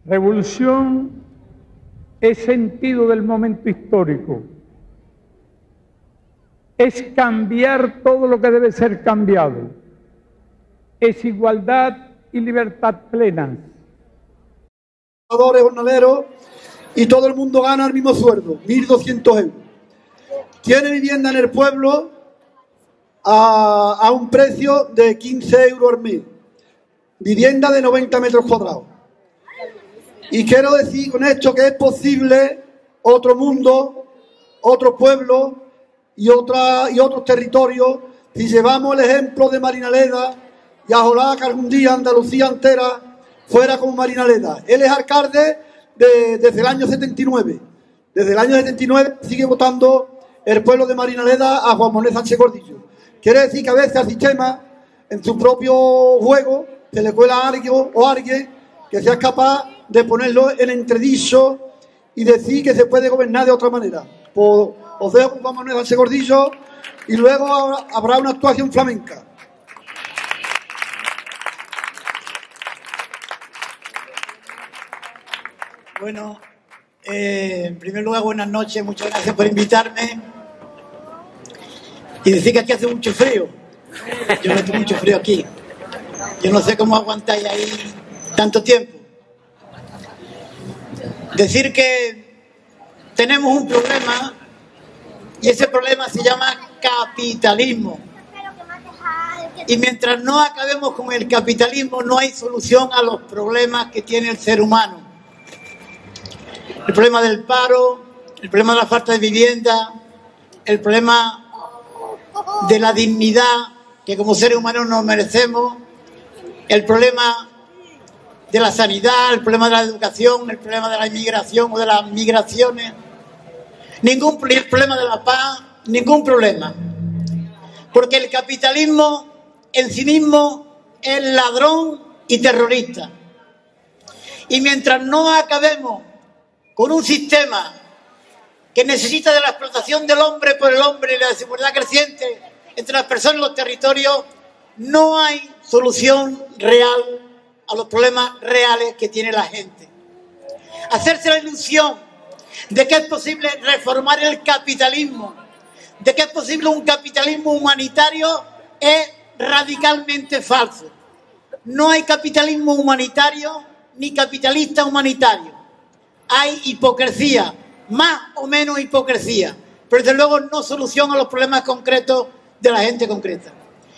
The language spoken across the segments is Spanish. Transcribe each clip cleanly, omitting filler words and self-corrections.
Revolución es sentido del momento histórico, es cambiar todo lo que debe ser cambiado, es igualdad y libertad plena. Jornaleros, y todo el mundo gana el mismo sueldo, 1.200 euros. Tiene vivienda en el pueblo a un precio de 15 euros al mes. Vivienda de 90 metros cuadrados. Y quiero decir con esto que es posible otro mundo, otro pueblo y otros territorios si llevamos el ejemplo de Marinaleda y ojalá que algún día Andalucía entera fuera como Marinaleda. Él es alcalde desde el año 79. Desde el año 79 sigue votando el pueblo de Marinaleda a Juan Manuel Sánchez Gordillo. Quiere decir que a veces al sistema, en su propio juego, se le cuela a alguien o alguien que sea capaz de ponerlo en entredicho y decir que se puede gobernar de otra manera. Pues os dejo con Juan Manuel Sánchez Gordillo y luego habrá una actuación flamenca. Bueno, en primer lugar, buenas noches, muchas gracias por invitarme. Y decir que aquí hace mucho frío. Yo no tengo mucho frío aquí. Yo no sé cómo aguantáis ahí tanto tiempo. Decir que tenemos un problema y ese problema se llama capitalismo. Y mientras no acabemos con el capitalismo, no hay solución a los problemas que tiene el ser humano. El problema del paro, el problema de la falta de vivienda, el problema de la dignidad que como seres humanos nos merecemos, el problema de la sanidad, el problema de la educación, el problema de la inmigración o de las migraciones, el problema de la paz, ningún problema. Porque el capitalismo en sí mismo es ladrón y terrorista. Y mientras no acabemos con un sistema que necesita de la explotación del hombre por el hombre y la desigualdad creciente entre las personas y los territorios, no hay solución real a los problemas reales que tiene la gente. Hacerse la ilusión de que es posible reformar el capitalismo, de que es posible un capitalismo humanitario, es radicalmente falso. No hay capitalismo humanitario ni capitalista humanitario. Hay hipocresía, más o menos hipocresía, pero desde luego no solución a los problemas concretos de la gente concreta.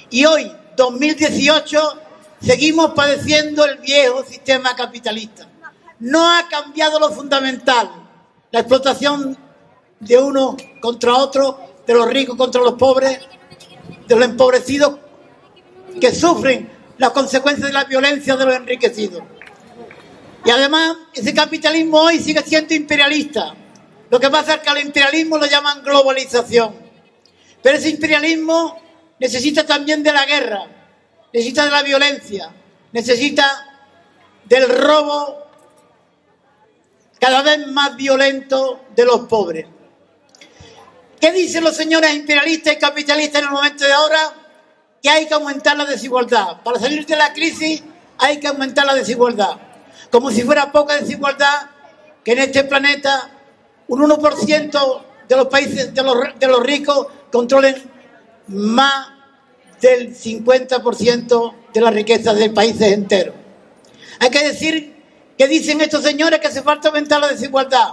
Y hoy, 2018, seguimos padeciendo el viejo sistema capitalista. No ha cambiado lo fundamental, la explotación de uno contra otro, de los ricos contra los pobres, de los empobrecidos que sufren las consecuencias de la violencia de los enriquecidos. Y además, ese capitalismo hoy sigue siendo imperialista. Lo que pasa es que al imperialismo lo llaman globalización. Pero ese imperialismo necesita también de la guerra, necesita de la violencia, necesita del robo cada vez más violento de los pobres. ¿Qué dicen los señores imperialistas y capitalistas en el momento de ahora? Que hay que aumentar la desigualdad. Para salir de la crisis hay que aumentar la desigualdad. Como si fuera poca desigualdad que en este planeta un 1% de los países, de los ricos, controlen más del 50% de la riqueza de países enteros. Hay que decir que dicen estos señores que hace falta aumentar la desigualdad.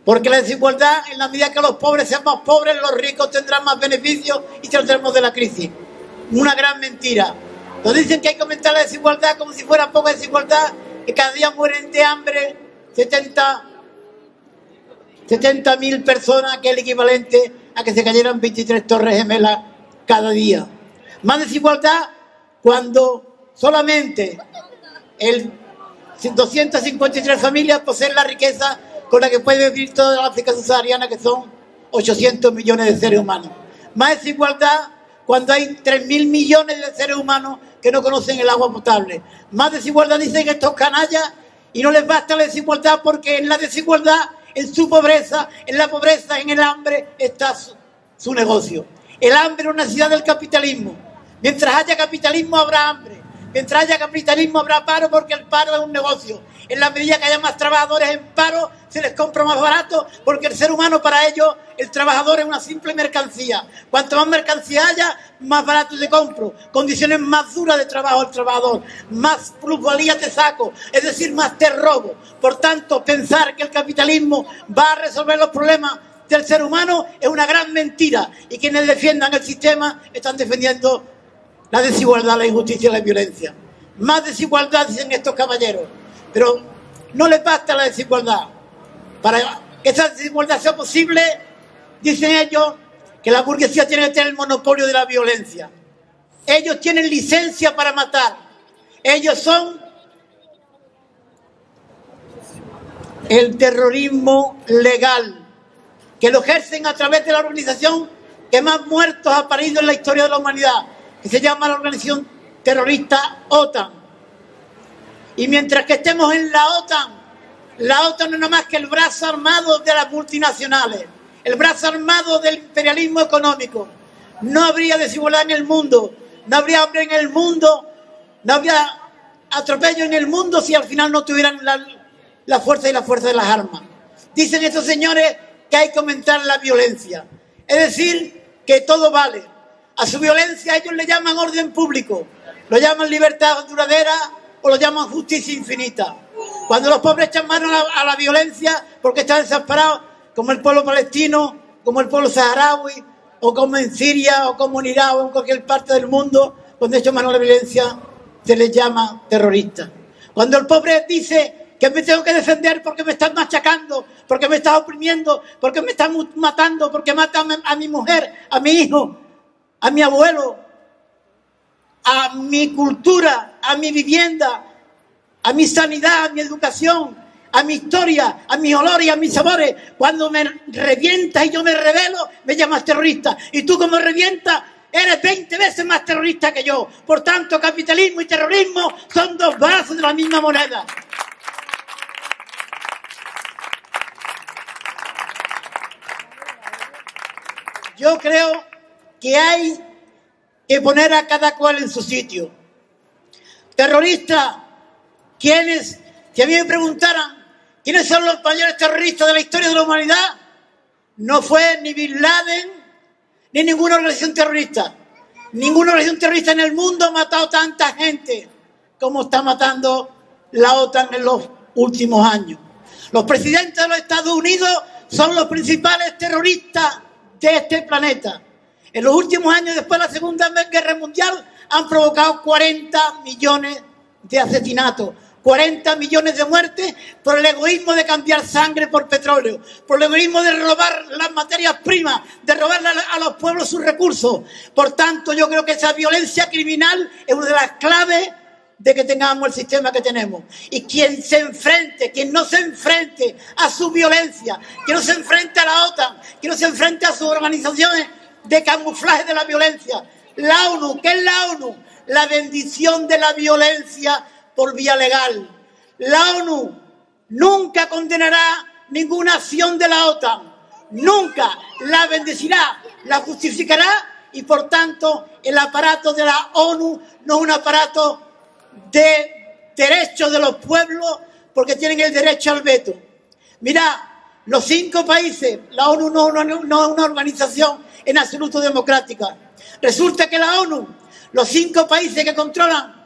Porque la desigualdad, en la medida que los pobres sean más pobres, los ricos tendrán más beneficios y saldremos de la crisis. Una gran mentira. Nos dicen que hay que aumentar la desigualdad como si fuera poca desigualdad, que cada día mueren de hambre 70.000 personas, que es el equivalente a que se cayeran 23 torres gemelas cada día. Más desigualdad cuando solamente 253 familias poseen la riqueza con la que puede vivir toda la África subsahariana, que son 800 millones de seres humanos. Más desigualdad cuando hay 3.000 millones de seres humanos que no conocen el agua potable. Más desigualdad, dicen estos canallas, y no les basta la desigualdad porque en la desigualdad, en su pobreza, en la pobreza, en el hambre, está su negocio. El hambre es una necesidad del capitalismo. Mientras haya capitalismo habrá hambre. Mientras haya capitalismo habrá paro, porque el paro es un negocio. En la medida que haya más trabajadores en paro, se les compra más barato, porque el ser humano, para ellos, el trabajador es una simple mercancía. Cuanto más mercancía haya, más barato te compro. Condiciones más duras de trabajo al trabajador, más plusvalía te saco, es decir, más te robo. Por tanto, pensar que el capitalismo va a resolver los problemas del ser humano es una gran mentira. Y quienes defiendan el sistema están defendiendo la desigualdad, la injusticia y la violencia. Más desigualdad, dicen estos caballeros. Pero no les basta la desigualdad. Para que esa desigualdad sea posible, dicen ellos que la burguesía tiene que tener el monopolio de la violencia. Ellos tienen licencia para matar. Ellos son el terrorismo legal, que lo ejercen a través de la organización que más muertos ha parido en la historia de la humanidad, que se llama la organización terrorista OTAN. Y mientras que estemos en la OTAN no es nada más que el brazo armado de las multinacionales, el brazo armado del imperialismo económico. No habría desigualdad en el mundo, no habría hambre en el mundo, no habría atropello en el mundo si al final no tuvieran la fuerza y la fuerza de las armas. Dicen estos señores que hay que aumentar la violencia, es decir, que todo vale. A su violencia ellos le llaman orden público, lo llaman libertad duradera o lo llaman justicia infinita. Cuando los pobres echan mano a la violencia porque están desesperados, como el pueblo palestino, como el pueblo saharaui, o como en Siria, o como en Irak, o en cualquier parte del mundo, cuando echan mano a la violencia, se les llama terrorista. Cuando el pobre dice que me tengo que defender porque me están machacando, porque me están oprimiendo, porque me están matando, porque matan a mi mujer, a mi hijo, a mi abuelo, a mi cultura, a mi vivienda, a mi sanidad, a mi educación, a mi historia, a mis olores y a mis sabores. Cuando me revientas y yo me rebelo, me llamas terrorista. Y tú, como revientas, eres 20 veces más terrorista que yo. Por tanto, capitalismo y terrorismo son dos brazos de la misma moneda. Yo creo que hay que poner a cada cual en su sitio. Terroristas, ¿quiénes? Si a mí me preguntaran quiénes son los mayores terroristas de la historia de la humanidad, no fue ni Bin Laden ni ninguna organización terrorista. Ninguna organización terrorista en el mundo ha matado tanta gente como está matando la OTAN en los últimos años. Los presidentes de los Estados Unidos son los principales terroristas de este planeta. En los últimos años, después de la Segunda Guerra Mundial, han provocado 40 millones de asesinatos, 40 millones de muertes por el egoísmo de cambiar sangre por petróleo, por el egoísmo de robar las materias primas, de robarle a los pueblos sus recursos. Por tanto, yo creo que esa violencia criminal es una de las claves de que tengamos el sistema que tenemos. Y quien no se enfrente a su violencia, quien no se enfrente a la OTAN, quien no se enfrente a sus organizaciones de camuflaje de la violencia. La ONU, ¿qué es la ONU? La bendición de la violencia por vía legal. La ONU nunca condenará ninguna acción de la OTAN, nunca la bendecirá, la justificará, y por tanto el aparato de la ONU no es un aparato de derechos de los pueblos, porque tienen el derecho al veto. Mira, los 5 países, la ONU no es una organización en absoluto democrática. Resulta que la ONU, los 5 países que controlan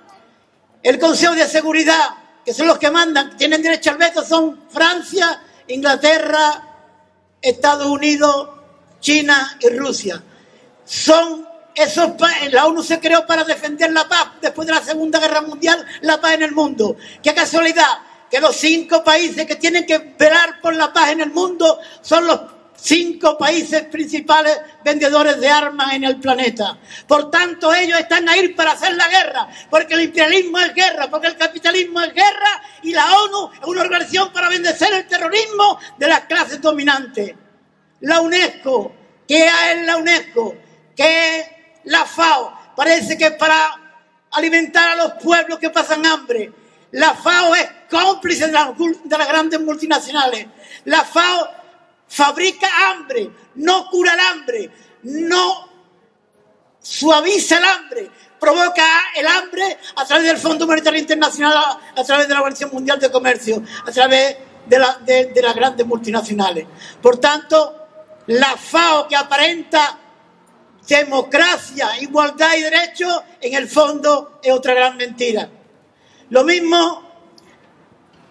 el Consejo de Seguridad, que son los que mandan, tienen derecho al veto, son Francia, Inglaterra, Estados Unidos, China y Rusia. La ONU se creó para defender la paz después de la Segunda Guerra Mundial, la paz en el mundo. ¡Qué casualidad! Que los 5 países que tienen que velar por la paz en el mundo son los 5 países principales vendedores de armas en el planeta. Por tanto, ellos están ahí para hacer la guerra, porque el imperialismo es guerra, porque el capitalismo es guerra, y la ONU es una organización para vencer el terrorismo de las clases dominantes. La UNESCO, ¿qué es la UNESCO? ¿Qué es la FAO? Parece que es para alimentar a los pueblos que pasan hambre. La FAO es cómplice de las grandes multinacionales. La FAO fabrica hambre, no cura el hambre, no suaviza el hambre, provoca el hambre a través del Fondo Monetario Internacional, a través de la Organización Mundial de Comercio, a través de las grandes multinacionales. Por tanto, la FAO, que aparenta democracia, igualdad y derechos, en el fondo es otra gran mentira. Lo mismo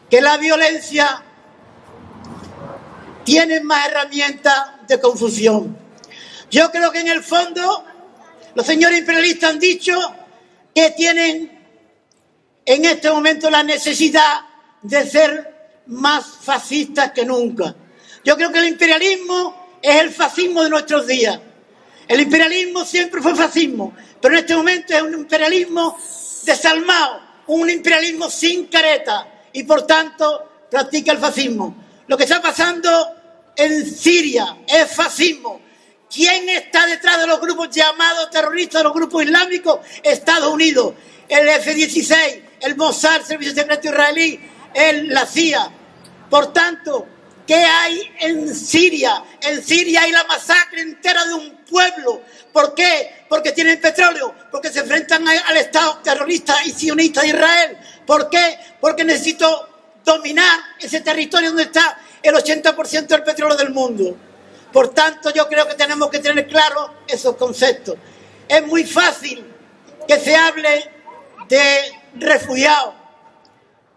que la violencia tiene más herramientas de confusión. Yo creo que en el fondo los señores imperialistas han dicho que tienen en este momento la necesidad de ser más fascistas que nunca. Yo creo que el imperialismo es el fascismo de nuestros días. El imperialismo siempre fue fascismo, pero en este momento es un imperialismo desalmado, un imperialismo sin careta y por tanto practica el fascismo. Lo que está pasando en Siria es fascismo. ¿Quién está detrás de los grupos llamados terroristas, de los grupos islámicos? Estados Unidos, el F-16, el Mossad, el Servicio Secreto Israelí, la CIA. Por tanto, ¿qué hay en Siria? En Siria hay la masacre entera de un pueblo. ¿Por qué? Porque tienen petróleo, porque se enfrentan al Estado terrorista y sionista de Israel. ¿Por qué? Porque necesito dominar ese territorio donde está el 80% del petróleo del mundo. Por tanto, yo creo que tenemos que tener claros esos conceptos. Es muy fácil que se hable de refugiados.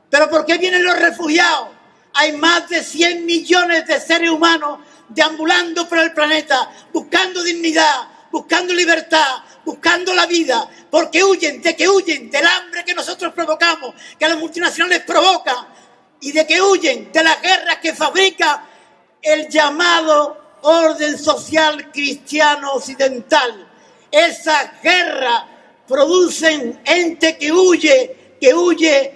¿Pero por qué vienen los refugiados? Hay más de 100 millones de seres humanos deambulando por el planeta, buscando dignidad, buscando libertad, buscando la vida. Porque huyen, ¿de qué huyen? Del hambre que nosotros provocamos, que las multinacionales provocan. ¿Y de qué huyen? De las guerras que fabrica el llamado orden social cristiano occidental. Esas guerras producen gente que huye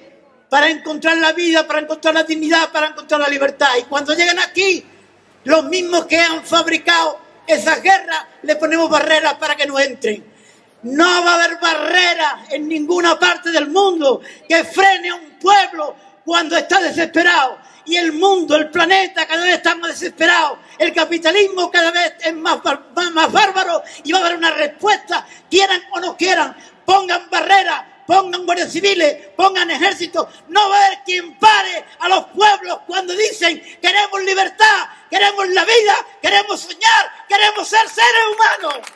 para encontrar la vida, para encontrar la dignidad, para encontrar la libertad. Y cuando llegan aquí, los mismos que han fabricado esas guerras, le ponemos barreras para que no entren. No va a haber barreras en ninguna parte del mundo que frene a un pueblo cuando está desesperado. Y el mundo, el planeta, cada vez está más desesperado. El capitalismo cada vez es más bárbaro y va a haber una respuesta, quieran o no quieran. Pongan barreras, pongan guardias civiles, pongan ejércitos. No va a haber quien pare a los pueblos cuando dicen queremos libertad, queremos la vida, queremos soñar, queremos ser seres humanos.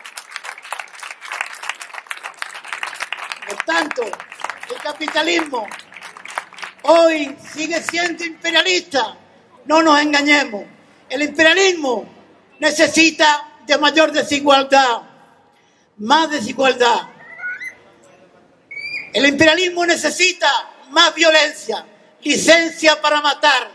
Por tanto, el capitalismo hoy sigue siendo imperialista. No nos engañemos. El imperialismo necesita de mayor desigualdad, más desigualdad. El imperialismo necesita más violencia, licencia para matar.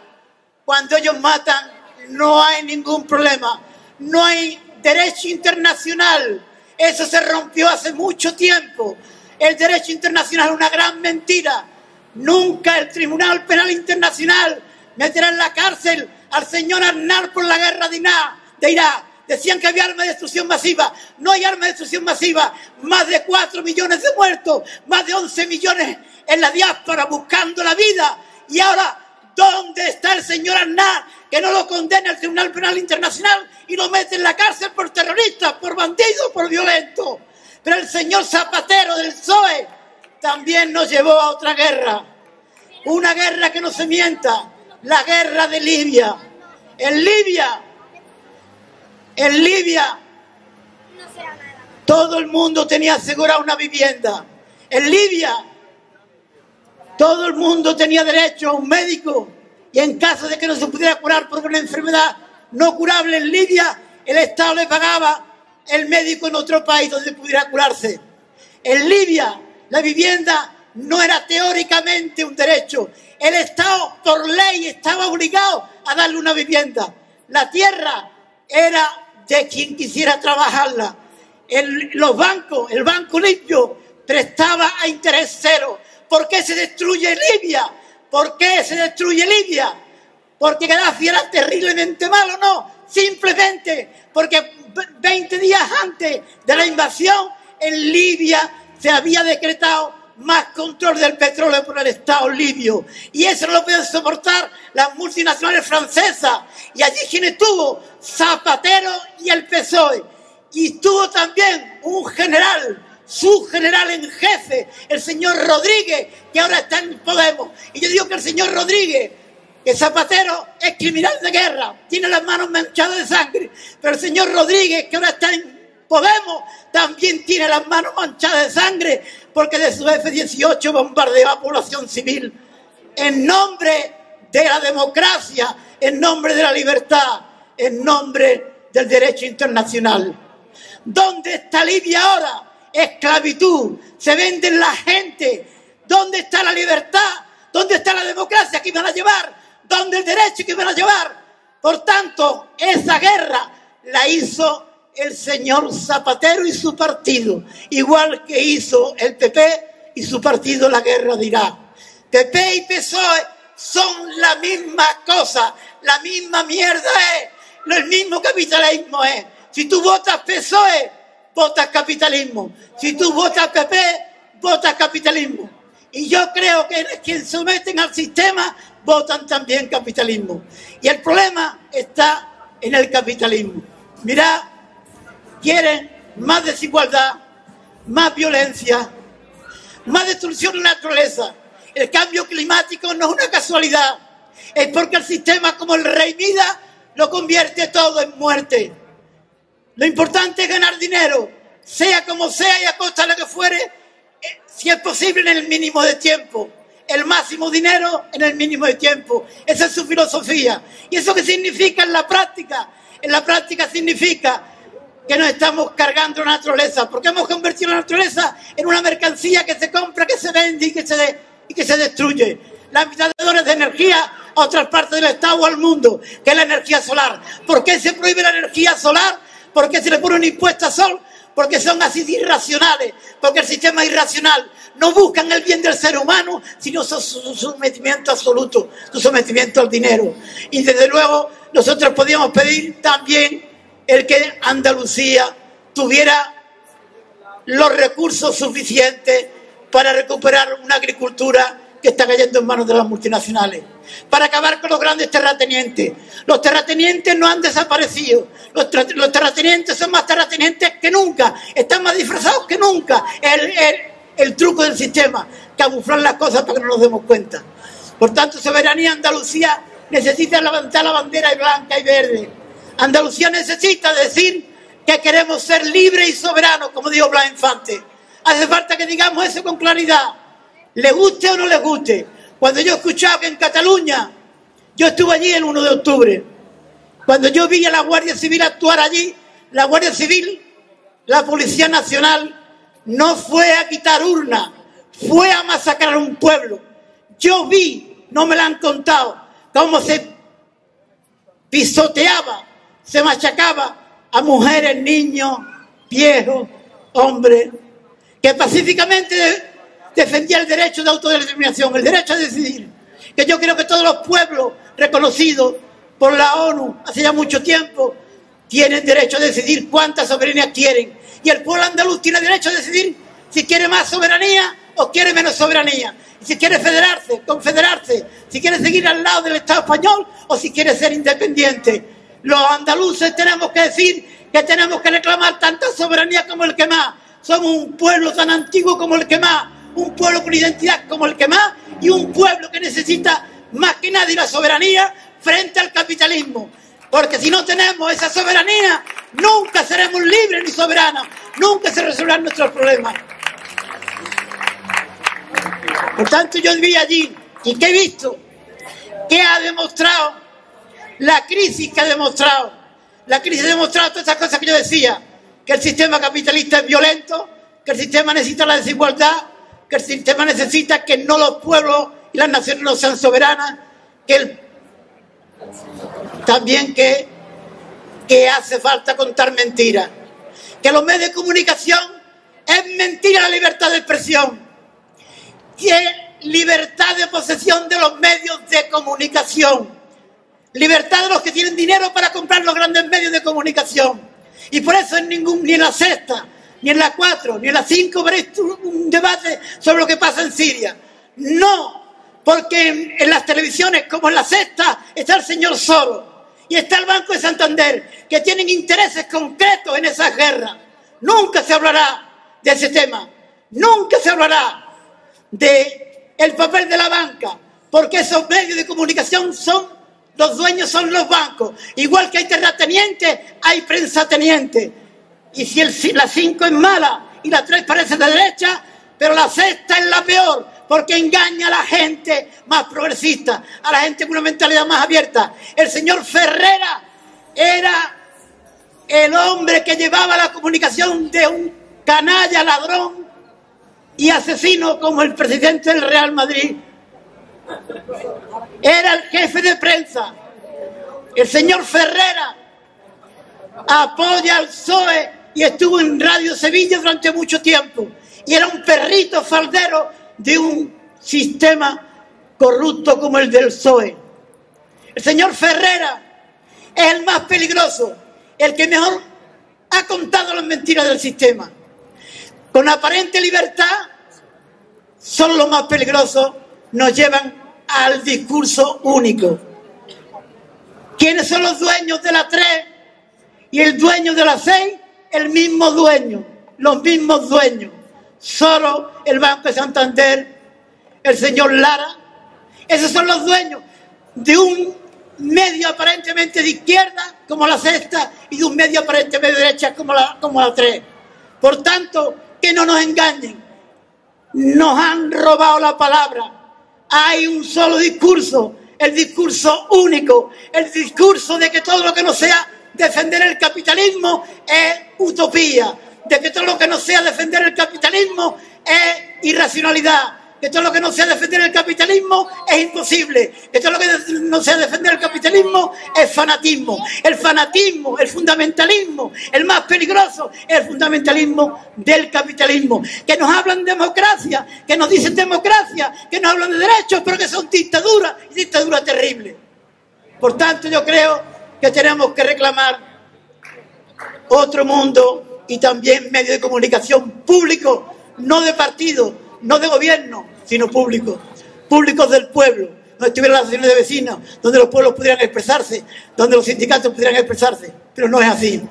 Cuando ellos matan no hay ningún problema. No hay derecho internacional. Eso se rompió hace mucho tiempo. El derecho internacional es una gran mentira. Nunca el Tribunal Penal Internacional meterá en la cárcel al señor Arnar por la guerra de Irak. Decían que había armas de destrucción masiva. No hay armas de destrucción masiva. Más de 4 millones de muertos. Más de 11 millones en la diáspora buscando la vida. Y ahora, ¿dónde está el señor Arnar? Que no lo condena el Tribunal Penal Internacional y lo mete en la cárcel por terrorista, por bandido, por violento. Pero el señor Zapatero del PSOE también nos llevó a otra guerra. Una guerra que no se mienta. La guerra de Libia. En Libia, todo el mundo tenía asegurada una vivienda. En Libia, todo el mundo tenía derecho a un médico. Y en caso de que no se pudiera curar por una enfermedad no curable en Libia, el Estado le pagaba el médico en otro país donde pudiera curarse. En Libia, la vivienda no era teóricamente un derecho. El Estado, por ley, estaba obligado a darle una vivienda. La tierra era de quien quisiera trabajarla. Los bancos, el Banco Libio, prestaba a interés cero. ¿Por qué se destruye Libia? ¿Por qué se destruye Libia? ¿Porque Gaddafi era terriblemente malo? No, simplemente porque 20 días antes de la invasión en Libia se había decretado más control del petróleo por el Estado libio. Y eso no lo pueden soportar las multinacionales francesas. Y allí quien estuvo, Zapatero y el PSOE. y estuvo también un general, su general en jefe, el señor Rodríguez, que ahora está en Podemos. Y yo digo que el señor Rodríguez, que Zapatero es criminal de guerra, tiene las manos manchadas de sangre, pero el señor Rodríguez, que ahora está en Podemos, también tiene las manos manchadas de sangre, porque de su F-18 bombardeó a población civil en nombre de la democracia, en nombre de la libertad, en nombre del derecho internacional. ¿Dónde está Libia ahora? Esclavitud, se venden la gente. ¿Dónde está la libertad? ¿Dónde está la democracia que iban a llevar? ¿Dónde el derecho que iban a llevar? Por tanto, esa guerra la hizo el señor Zapatero y su partido, igual que hizo el PP y su partido la guerra de Irak. PP y PSOE son la misma cosa, la misma mierda es, el mismo capitalismo es. Si tú votas PSOE, votas capitalismo. Si tú votas PP, votas capitalismo. Y yo creo que quienes se someten al sistema votan también capitalismo. Y el problema está en el capitalismo. Mirad, quieren más desigualdad, más violencia, más destrucción de la naturaleza. El cambio climático no es una casualidad, es porque el sistema, como el rey Midas, lo convierte todo en muerte. Lo importante es ganar dinero, sea como sea y a costa de lo que fuere, si es posible en el mínimo de tiempo. El máximo dinero en el mínimo de tiempo. Esa es su filosofía. ¿Y eso qué significa en la práctica? En la práctica significa que nos estamos cargando la naturaleza, porque hemos convertido la naturaleza en una mercancía que se compra, que se vende y que se destruye. Las administradores de energía a otras partes del Estado o al mundo, que es la energía solar. ¿Por qué se prohíbe la energía solar? ¿Por qué se le pone un impuesto al sol? Porque son así irracionales, porque el sistema es irracional. No buscan el bien del ser humano, sino su sometimiento absoluto, su sometimiento al dinero. Y desde luego nosotros podíamos pedir también el que Andalucía tuviera los recursos suficientes para recuperar una agricultura que está cayendo en manos de las multinacionales, para acabar con los grandes terratenientes. Los terratenientes no han desaparecido, los terratenientes son más terratenientes que nunca, están más disfrazados que nunca. El truco del sistema, camuflar las cosas para que no nos demos cuenta. Por tanto, soberanía. Andalucía necesita levantar la bandera blanca y verde. Andalucía necesita decir que queremos ser libres y soberanos, como dijo Blas Infante. Hace falta que digamos eso con claridad, le guste o no le guste. Cuando yo he escuchado que en Cataluña, yo estuve allí el 1 de octubre, cuando yo vi a la Guardia Civil actuar allí, la Guardia Civil, la Policía Nacional, no fue a quitar urnas, fue a masacrar un pueblo. Yo vi, no me lo han contado, cómo se pisoteaba, se machacaba a mujeres, niños, viejos, hombres, que pacíficamente defendía el derecho de autodeterminación, el derecho a decidir. Que yo creo que todos los pueblos reconocidos por la ONU hace ya mucho tiempo tienen derecho a decidir cuánta soberanía quieren. Y el pueblo andaluz tiene derecho a decidir si quiere más soberanía o quiere menos soberanía. Y si quiere federarse, confederarse, si quiere seguir al lado del Estado español o si quiere ser independiente. Los andaluces tenemos que decir que tenemos que reclamar tanta soberanía como el que más. Somos un pueblo tan antiguo como el que más, un pueblo con identidad como el que más y un pueblo que necesita más que nadie la soberanía frente al capitalismo. Porque si no tenemos esa soberanía, nunca seremos libres ni soberanos, nunca se resolverán nuestros problemas. Por tanto, yo vi allí y que he visto que ha demostrado la crisis que ha demostrado. La crisis ha demostrado todas esas cosas que yo decía, que el sistema capitalista es violento, que el sistema necesita la desigualdad, que el sistema necesita que no los pueblos y las naciones no sean soberanas, también que hace falta contar mentiras, que los medios de comunicación es mentira la libertad de expresión, que libertad de posesión de los medios de comunicación, libertad de los que tienen dinero para comprar los grandes medios de comunicación. Y por eso ni en la Sexta, ni en la 4, ni en la 5 veréis un debate sobre lo que pasa en Siria. No, porque en las televisiones como en la Sexta está el señor Soros. y está el Banco de Santander, que tienen intereses concretos en esa guerra. Nunca se hablará de ese tema, nunca se hablará de el papel de la banca, porque esos medios de comunicación los dueños son los bancos. Igual que hay terratenientes, hay prensatenientes. Y si la 5 es mala y la 3 parece de derecha, pero la sexta es la peor, porque engaña a la gente más progresista, a la gente con una mentalidad más abierta. El señor Ferrera era el hombre que llevaba la comunicación de un canalla, ladrón y asesino como el presidente del Real Madrid. Era el jefe de prensa. El señor Ferrera apoya al PSOE y estuvo en Radio Sevilla durante mucho tiempo. Y era un perrito faldero de un sistema corrupto como el del PSOE. El señor Ferrera es el más peligroso, el que mejor ha contado las mentiras del sistema. Con aparente libertad, son los más peligrosos, nos llevan al discurso único. ¿Quiénes son los dueños de la 3 y el dueño de la 6? El mismo dueño, los mismos dueños. Solo el Banco de Santander, el señor Lara, esos son los dueños de un medio aparentemente de izquierda como la sexta y de un medio aparentemente de derecha como la 3. Por tanto, que no nos engañen. Nos han robado la palabra. Hay un solo discurso, el discurso único, el discurso de que todo lo que no sea defender el capitalismo es utopía, de que todo lo que no sea defender el capitalismo es irracionalidad, que todo lo que no sea defender el capitalismo es imposible, que todo lo que no sea defender el capitalismo es fanatismo. El fanatismo, el fundamentalismo, el más peligroso es el fundamentalismo del capitalismo. Que nos hablan de democracia, que nos dicen democracia, que nos hablan de derechos, pero que son dictaduras y dictaduras terribles. Por tanto, yo creo que tenemos que reclamar otro mundo y también medios de comunicación públicos, no de partidos, no de gobierno, sino públicos del pueblo, donde estuvieran las asociaciones de vecinos, donde los pueblos pudieran expresarse, donde los sindicatos pudieran expresarse, pero no es así.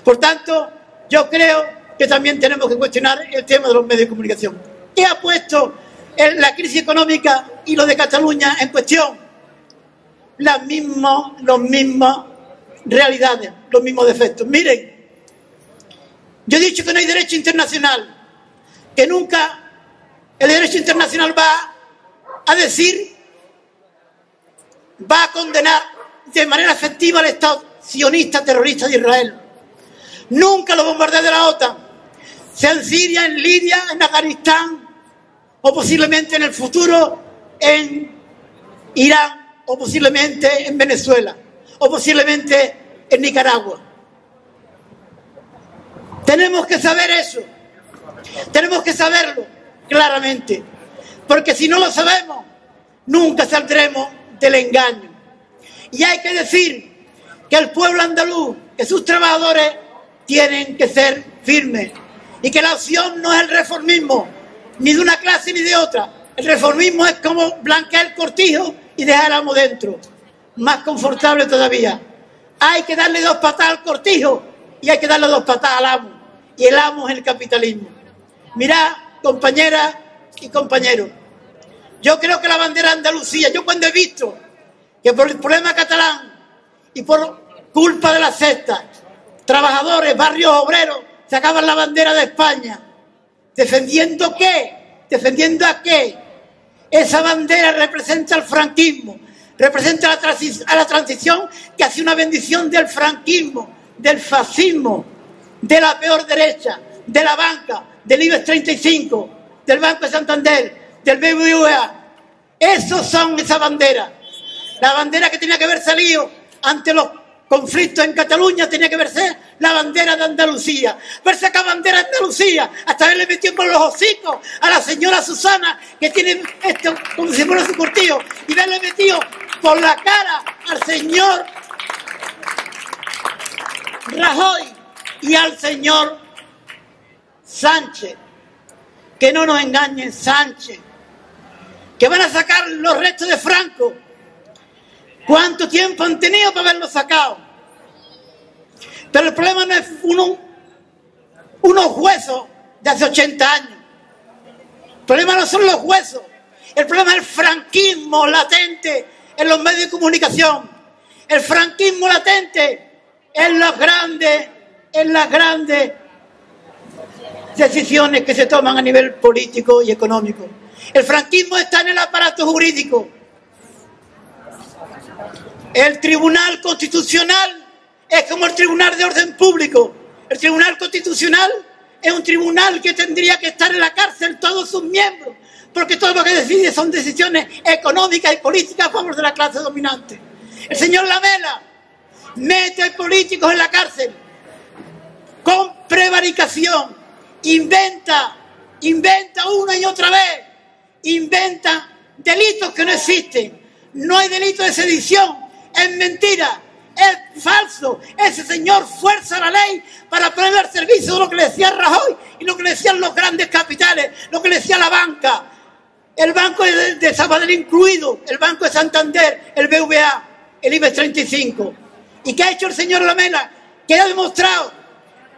Por tanto, yo creo que también tenemos que cuestionar el tema de los medios de comunicación. ¿Qué ha puesto la crisis económica y lo de Cataluña en cuestión? Las mismas realidades, los mismos defectos. Miren, yo he dicho que no hay derecho internacional, que nunca el derecho internacional va a condenar de manera efectiva al Estado sionista terrorista de Israel. Nunca los bombardeos de la OTAN, sea en Siria, en Libia, en Afganistán, o posiblemente en el futuro en Irán, o posiblemente en Venezuela, o posiblemente en Nicaragua. Tenemos que saber eso, tenemos que saberlo claramente, porque si no lo sabemos, nunca saldremos del engaño. Y hay que decir que el pueblo andaluz, que sus trabajadores tienen que ser firmes, y que la opción no es el reformismo, ni de una clase ni de otra. El reformismo es como blanquear el cortijo y dejar el amo dentro, más confortable todavía. Hay que darle 2 patadas al cortijo y hay que darle 2 patadas al amo, y el amo es el capitalismo. Mirad, compañeras y compañeros, yo creo que la bandera de Andalucía, yo cuando he visto que por el problema catalán y por culpa de la secta, trabajadores, barrios obreros, sacaban la bandera de España, ¿defendiendo qué? ¿Defendiendo a qué? Esa bandera representa el franquismo, representa a la transición que hace una bendición del franquismo, del fascismo, de la peor derecha, de la banca, del IBEX 35, del Banco de Santander, del BBVA. Esos son esa bandera. La bandera que tenía que haber salido ante los conflictos en Cataluña tenía que verse la bandera de Andalucía. Ver sacar bandera de Andalucía, hasta haberle metido por los hocicos a la señora Susana, que tiene esto como si fuera su cortillo, y verle metido por la cara al señor Rajoy y al señor Sánchez. Que no nos engañen, Sánchez, que van a sacar los restos de Franco ¿Cuánto tiempo han tenido para haberlo sacado? Pero el problema no es unos huesos de hace 80 años. El problema no son los huesos. El problema es el franquismo latente en los medios de comunicación. El franquismo latente en las grandes decisiones que se toman a nivel político y económico. El franquismo está en el aparato jurídico. El Tribunal Constitucional es como el Tribunal de Orden Público. El Tribunal Constitucional es un tribunal que tendría que estar en la cárcel todos sus miembros, porque todo lo que decide son decisiones económicas y políticas a favor de la clase dominante. El señor Lamela mete políticos en la cárcel con prevaricación, inventa una y otra vez, inventa delitos que no existen. No hay delito de sedición, es mentira, es falso. Ese señor fuerza la ley para poner al servicio de lo que le decía Rajoy y lo que le decían los grandes capitales, lo que le decía la banca, el banco de Sabadell incluido, el banco de Santander, el BVA, el IBEX 35. ¿Y qué ha hecho el señor Lamela? Que ha demostrado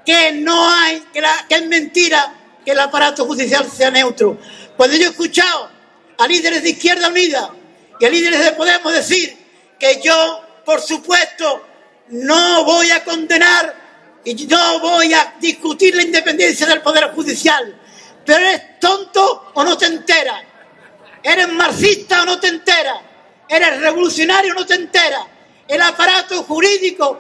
que no hay, que es mentira que el aparato judicial sea neutro. Cuando yo he escuchado a líderes de Izquierda Unida y a líderes de Podemos decir que yo, por supuesto, no voy a condenar y no voy a discutir la independencia del Poder Judicial, pero eres tonto o no te enteras, eres marxista o no te enteras, eres revolucionario o no te enteras. El aparato jurídico,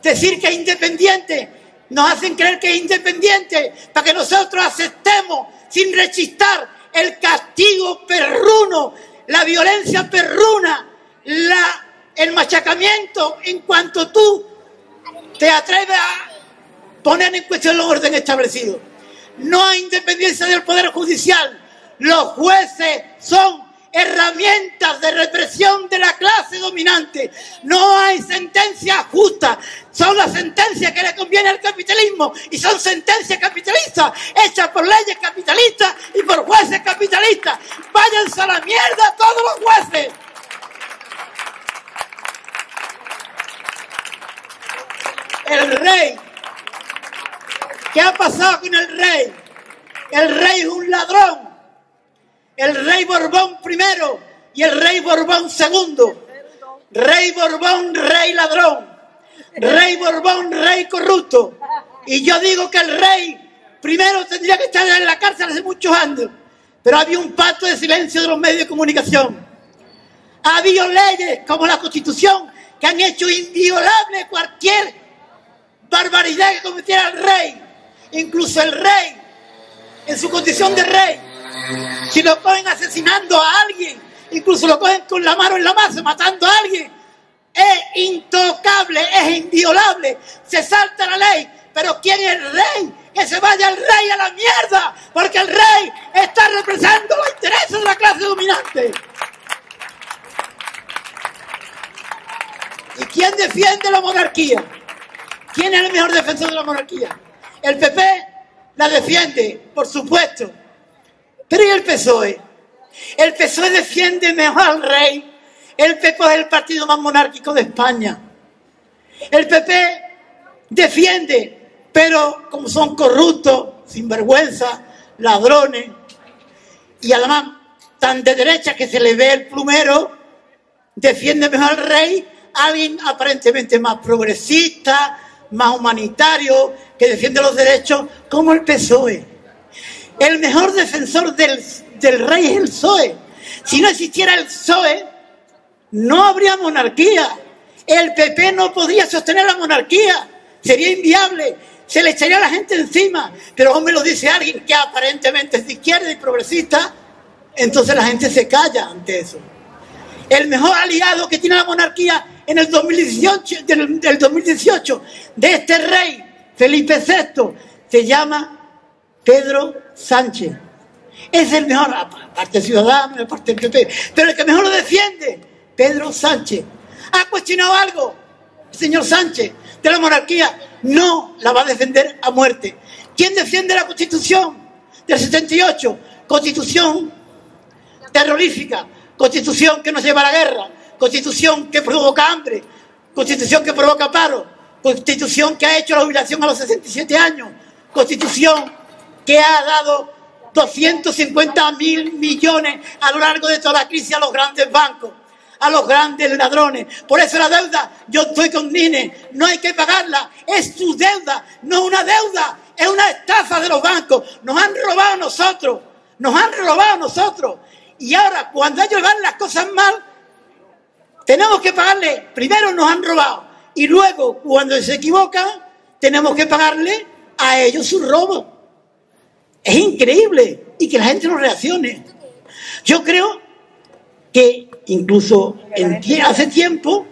decir que es independiente, nos hacen creer que es independiente para que nosotros aceptemos sin rechistar el castigo perruno, la violencia perruna, el machacamiento en cuanto tú te atreves a poner en cuestión el orden establecido. No hay independencia del Poder Judicial. Los jueces son herramientas de represión de la clase dominante. No hay sentencias justas. Son las sentencias que le conviene al capitalismo y son sentencias capitalistas hechas por leyes capitalistas y por jueces capitalistas. Váyanse a la mierda todos los jueces. El rey. ¿Qué ha pasado con el rey? El rey es un ladrón. El rey Borbón primero y el rey Borbón segundo. Rey Borbón, rey ladrón. Rey Borbón, rey corrupto. Y yo digo que el rey primero tendría que estar en la cárcel hace muchos años. Pero había un pacto de silencio de los medios de comunicación. Ha habido leyes como la Constitución que han hecho inviolable cualquier barbaridad que cometiera el rey. Incluso el rey, en su condición de rey, si lo cogen asesinando a alguien, incluso lo cogen con la mano en la masa, matando a alguien, es intocable, es inviolable, se salta la ley. Pero ¿quién es el rey? Que se vaya el rey a la mierda, porque el rey está representando los intereses de la clase dominante. ¿Y quién defiende la monarquía? ¿Quién es el mejor defensor de la monarquía? El PP la defiende, por supuesto. Pero ¿y el PSOE? El PSOE defiende mejor al rey. El PP es el partido más monárquico de España. El PP defiende, pero como son corruptos, sinvergüenza, ladrones, y además tan de derecha que se le ve el plumero, defiende mejor al rey, alguien aparentemente más progresista, más humanitario, que defiende los derechos, como el PSOE. El mejor defensor del rey es el PSOE. Si no existiera el PSOE, no habría monarquía. El PP no podría sostener la monarquía. Sería inviable. Se le echaría a la gente encima. Pero hombre, lo dice alguien que aparentemente es de izquierda y progresista, entonces la gente se calla ante eso. El mejor aliado que tiene la monarquía en el 2018 de este rey, Felipe VI, se llama Pedro Sánchez. Es el mejor, aparte de Ciudadanos, aparte del PP, pero el que mejor lo defiende, Pedro Sánchez. ¿Ha cuestionado algo el señor Sánchez de la monarquía? No, la va a defender a muerte. ¿Quién defiende la Constitución del 78? Constitución terrorífica, Constitución que nos lleva a la guerra, Constitución que provoca hambre, Constitución que provoca paro, Constitución que ha hecho la jubilación a los 67 años, Constitución que ha dado 250.000 millones a lo largo de toda la crisis a los grandes bancos, a los grandes ladrones. Por eso la deuda, yo estoy con Nine, no hay que pagarla, es su deuda, no es una deuda, es una estafa de los bancos. Nos han robado a nosotros, y ahora cuando ellos van las cosas mal, tenemos que pagarle. Primero nos han robado y luego cuando se equivocan tenemos que pagarle a ellos su robo. Es increíble, y que la gente no reaccione. Yo creo que incluso hace tiempo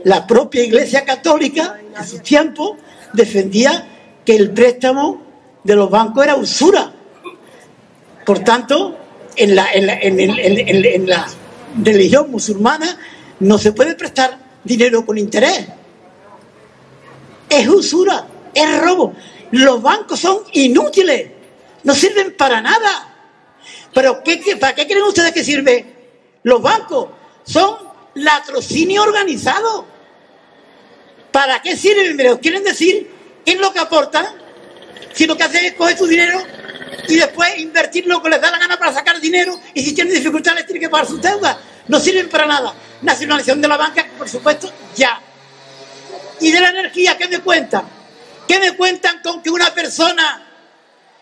la propia Iglesia Católica en su tiempo defendía que el préstamo de los bancos era usura. Por tanto, en la religión musulmana no se puede prestar dinero con interés. Es usura, es robo. Los bancos son inútiles, no sirven para nada. ¿Pero para qué creen ustedes que sirve? Los bancos son latrocinio organizado. ¿Para qué sirven? ¿Me lo quieren decir? ¿Qué es lo que aportan? Si lo que hacen es coger su dinero y después invertir lo que les da la gana para sacar dinero, y si tienen dificultades tienen que pagar sus deudas. No sirven para nada. Nacionalización de la banca, por supuesto, ya. Y de la energía, ¿qué me cuentan? ¿Qué me cuentan con que una persona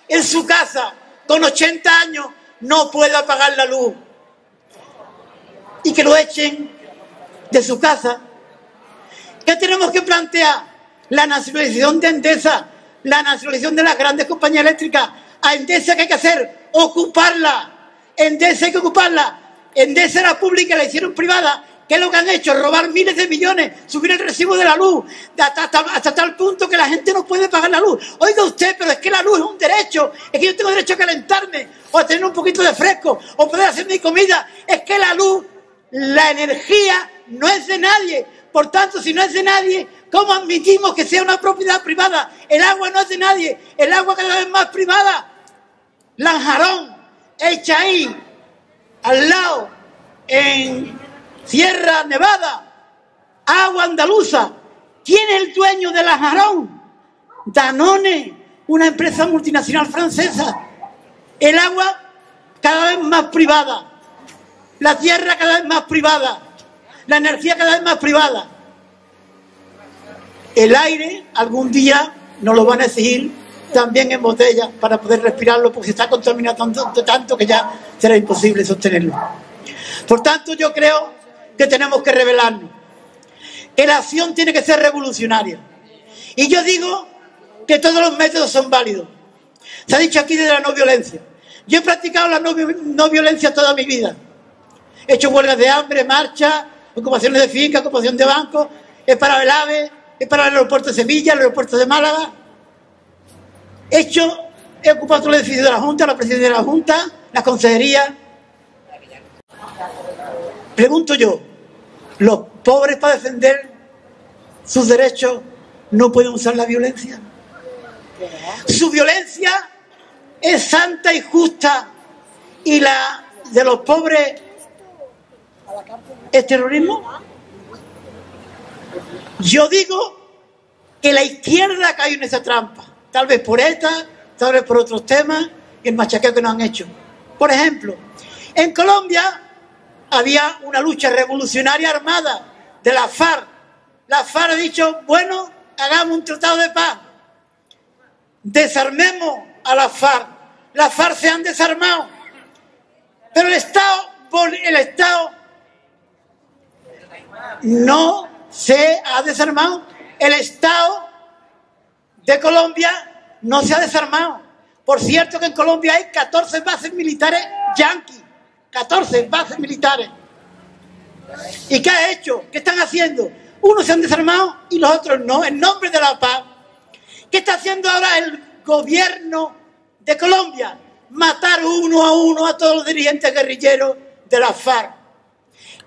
en su casa con 80 años no pueda pagar la luz y que lo echen de su casa? ¿Qué tenemos que plantear? La nacionalización de Endesa, la nacionalización de las grandes compañías eléctricas. A Endesa, ¿qué hay que hacer? Ocuparla. Endesa hay que ocuparla. Endesa era pública, la hicieron privada. ¿Qué es lo que han hecho? Robar miles de millones, subir el recibo de la luz, hasta tal punto que la gente no puede pagar la luz. Oiga usted, pero es que la luz es un derecho, es que yo tengo derecho a calentarme, o a tener un poquito de fresco, o poder hacer mi comida. Es que la luz, la energía, no es de nadie. Por tanto, si no es de nadie, ¿cómo admitimos que sea una propiedad privada? El agua no es de nadie, el agua cada vez más privada. Lanjarón, hecha ahí, al lado, en Sierra Nevada, agua andaluza. ¿Quién es el dueño de Lanjarón? Danone, una empresa multinacional francesa. El agua cada vez más privada, la tierra cada vez más privada, la energía cada vez más privada. El aire algún día nos lo van a exigir también en botella para poder respirarlo, porque se está contaminando tanto que ya será imposible sostenerlo. Por tanto, yo creo que tenemos que rebelarnos, que la acción tiene que ser revolucionaria. Y yo digo que todos los métodos son válidos. Se ha dicho aquí de la no violencia. Yo he practicado la no violencia toda mi vida. He hecho huelgas de hambre, marchas, ocupaciones de finca, ocupación de bancos, he parado el AVE, he parado el aeropuerto de Sevilla, el aeropuerto de Málaga. He ocupado todo el edificio de la Junta, la presidencia de la Junta, la consejería. Pregunto yo, ¿los pobres para defender sus derechos no pueden usar la violencia? Su violencia es santa y justa, y la de los pobres es terrorismo. Yo digo que la izquierda cae en esa trampa, tal vez por ETA, tal vez por otros temas y el machaqueo que nos han hecho. Por ejemplo, en Colombia había una lucha revolucionaria armada de la FARC. La FARC ha dicho, bueno, hagamos un tratado de paz, desarmemos a la FARC. Las FARC se han desarmado, pero el Estado no se ha desarmado. El Estado de Colombia no se ha desarmado. Por cierto que en Colombia hay 14 bases militares yanquis, 14 bases militares. ¿Y qué ha hecho? ¿Qué están haciendo? Unos se han desarmado y los otros no, en nombre de la paz. ¿Qué está haciendo ahora el gobierno de Colombia? Matar uno a uno a todos los dirigentes guerrilleros de la FARC.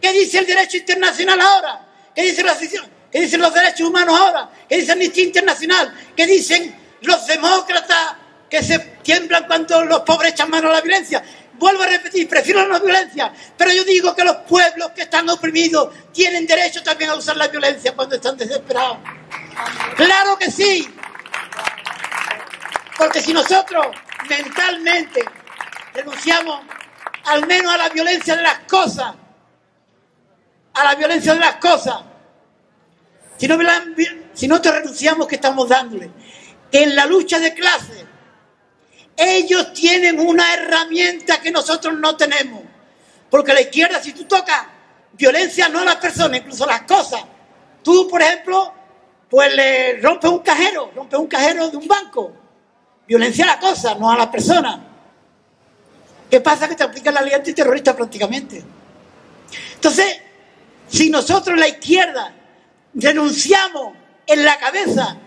¿Qué dice el derecho internacional ahora? ¿Qué dice la decisión? ¿Qué dicen los derechos humanos ahora? ¿Qué dice Amnistía Internacional? ¿Qué dicen los demócratas que se tiemblan cuando los pobres echan mano a la violencia? vuelvo a repetir, prefiero la no violencia, pero yo digo que los pueblos que están oprimidos tienen derecho también a usar la violencia cuando están desesperados. ¡Claro que sí! Porque si nosotros mentalmente renunciamos al menos a la violencia de las cosas, si nosotros renunciamos, ¿qué estamos dándole? Que en la lucha de clases ellos tienen una herramienta que nosotros no tenemos. Porque la izquierda, si tú tocas violencia no a las personas, incluso a las cosas, tú, por ejemplo, pues le rompes un cajero de un banco. Violencia a la cosa, no a las personas. ¿Qué pasa? Que te aplican la ley antiterrorista prácticamente. Entonces, si nosotros, la izquierda, renunciamos en la cabeza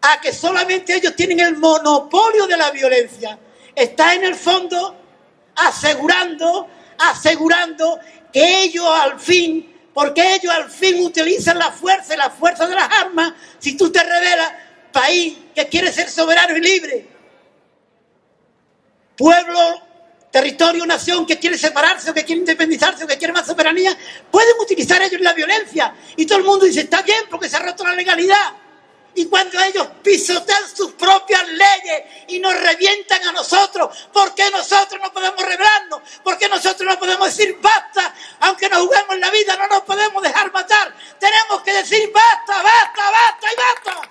a que solamente ellos tienen el monopolio de la violencia, está en el fondo asegurando que ellos al fin, porque ellos al fin utilizan la fuerza de las armas, si tú te rebelas, país que quiere ser soberano y libre, pueblo, territorio, nación que quiere separarse o que quiere independizarse o que quiere más soberanía, pueden utilizar ellos la violencia. Y todo el mundo dice, está bien porque se ha roto la legalidad. Y cuando ellos pisotean sus propias leyes y nos revientan a nosotros, ¿por qué nosotros no podemos rebelarnos? ¿Por qué nosotros no podemos decir basta? Aunque nos juguemos la vida, no nos podemos dejar matar. Tenemos que decir basta, basta, basta y basta.